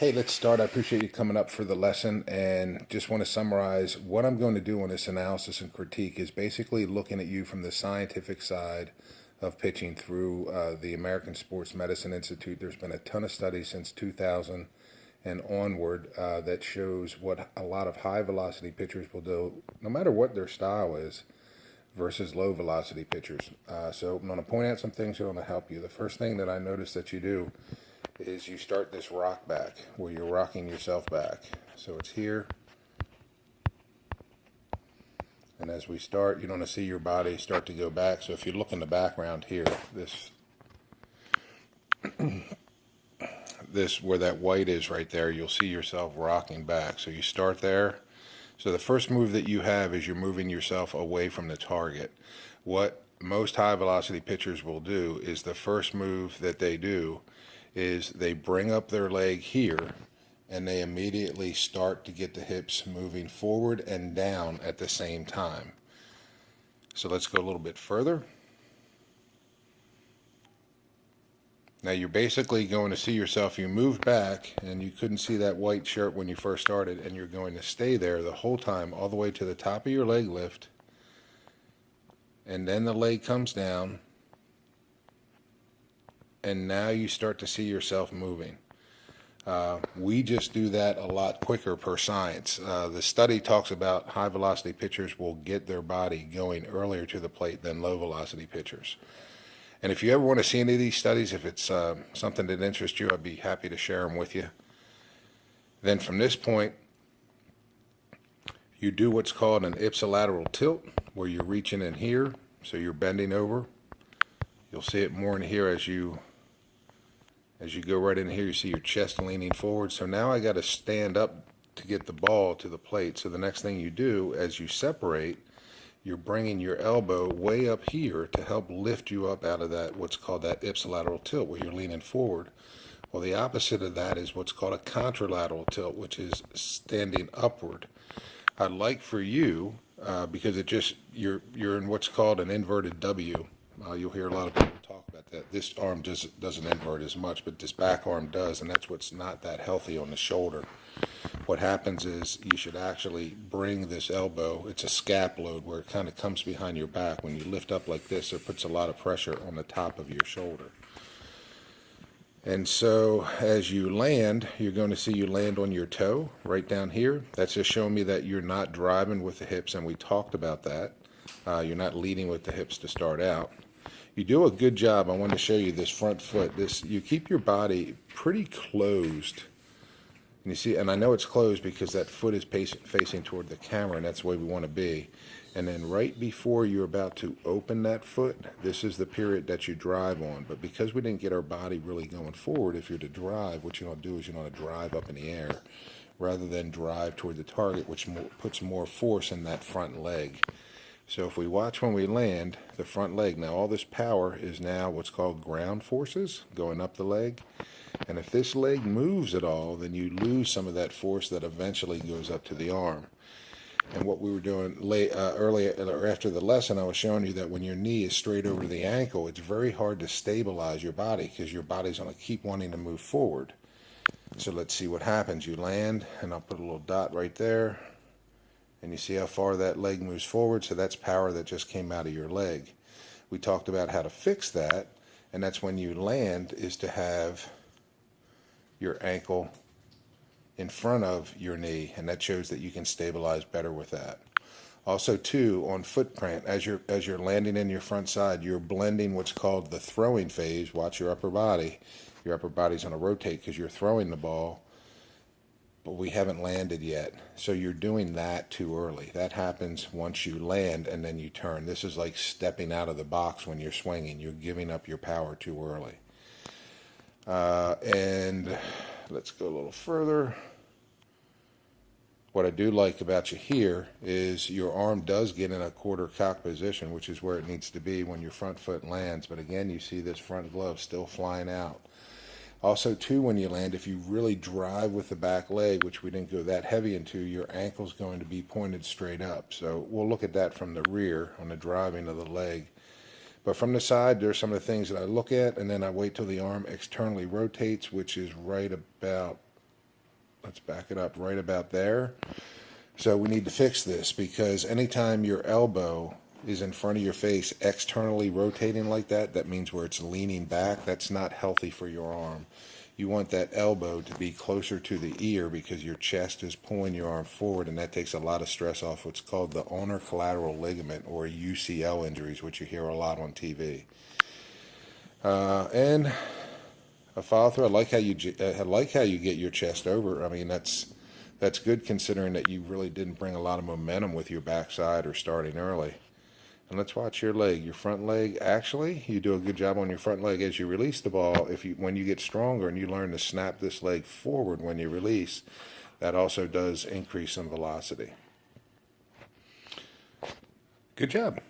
Hey, let's start. I appreciate you coming up for the lesson and just want to summarize what I'm going to do on this analysis and critique is basically looking at you from the scientific side of pitching through the American Sports Medicine Institute. There's been a ton of studies since 2000 and onward that shows what a lot of high velocity pitchers will do, no matter what their style is, versus low velocity pitchers. So I'm going to point out some things that are going to help you. The first thing that I notice that you do is you start this rock back where you're rocking yourself back. So it's here, and as we start, you're going to see your body start to go back. So if you look in the background here, this where that white is right there, you'll see yourself rocking back. So you start there. So the first move that you have is you're moving yourself away from the target. What most high velocity pitchers will do is the first move that they do is they bring up their leg here and they immediately start to get the hips moving forward and down at the same time. So let's go a little bit further. Now you're basically going to see yourself, you moved back and you couldn't see that white shirt when you first started, and you're going to stay there the whole time all the way to the top of your leg lift, and then the leg comes down, and now you start to see yourself moving. We just do that a lot quicker per science. The study talks about high velocity pitchers will get their body going earlier to the plate than low velocity pitchers. And if you ever want to see any of these studies, if it's something that interests you, I'd be happy to share them with you. Then from this point, you do what's called an ipsilateral tilt, where you're reaching in here, so you're bending over. You'll see it more in here as you go right in here. You see your chest leaning forward. So now I got to stand up to get the ball to the plate. So the next thing you do as you separate, you're bringing your elbow way up here to help lift you up out of that, what's called that ipsilateral tilt, where you're leaning forward. Well, the opposite of that is what's called a contralateral tilt, which is standing upward. I'd like for you, because you're in what's called an inverted W. You'll hear a lot of people talk about that. This arm doesn't invert as much, but this back arm does, and that's what's not that healthy on the shoulder. What happens is you should actually bring this elbow, it's a scap load where it kind of comes behind your back. When you lift up like this, it puts a lot of pressure on the top of your shoulder. And so as you land, you're going to see you land on your toe right down here. That's just showing me that you're not driving with the hips, and we talked about that. You're not leading with the hips to start out. You do a good job. I want to show you this front foot. You keep your body pretty closed. And you see, and I know it's closed because that foot is facing toward the camera, and that's the way we want to be. And then right before you're about to open that foot, this is the period that you drive on. But because we didn't get our body really going forward, if you're to drive, what you want to do is you want to drive up in the air rather than drive toward the target, which puts more force in that front leg. So if we watch when we land, the front leg, now all this power is now what's called ground forces going up the leg. And if this leg moves at all, then you lose some of that force that eventually goes up to the arm. And what we were doing earlier, or after the lesson, I was showing you that when your knee is straight over the ankle, it's very hard to stabilize your body because your body's going to keep wanting to move forward. So let's see what happens. You land, and I'll put a little dot right there. And you see how far that leg moves forward? So that's power that just came out of your leg. We talked about how to fix that, and that's when you land is to have your ankle in front of your knee, and that shows that you can stabilize better with that. Also too, on footprint, as you're landing in your front side, you're blending what's called the throwing phase. Watch your upper body. Your upper body's going to rotate because you're throwing the ball, but we haven't landed yet. So you're doing that too early. That happens once you land and then you turn. This is like stepping out of the box when you're swinging. You're giving up your power too early. And let's go a little further. What I do like about you here is your arm does get in a quarter cock position, which is where it needs to be when your front foot lands. But again, you see this front glove still flying out. Also, too, when you land, if you really drive with the back leg, which we didn't go that heavy into, your ankle's going to be pointed straight up. So we'll look at that from the rear on the driving of the leg. But from the side, there's some of the things that I look at, and then I wait till the arm externally rotates, which is right about Let's back it up right about there. So we need to fix this, because anytime your elbow is in front of your face externally rotating like that, that means where it's leaning back. That's not healthy for your arm. You want that elbow to be closer to the ear, because your chest is pulling your arm forward, and that takes a lot of stress off what's called the ulnar collateral ligament, or UCL injuries, which you hear a lot on TV. And a follow through. I like how you get your chest over. I mean, that's good, considering that you really didn't bring a lot of momentum with your backside or starting early. And let's watch your leg. Your front leg, actually, you do a good job on your front leg as you release the ball. When you get stronger and you learn to snap this leg forward when you release, that also does increase some velocity. Good job.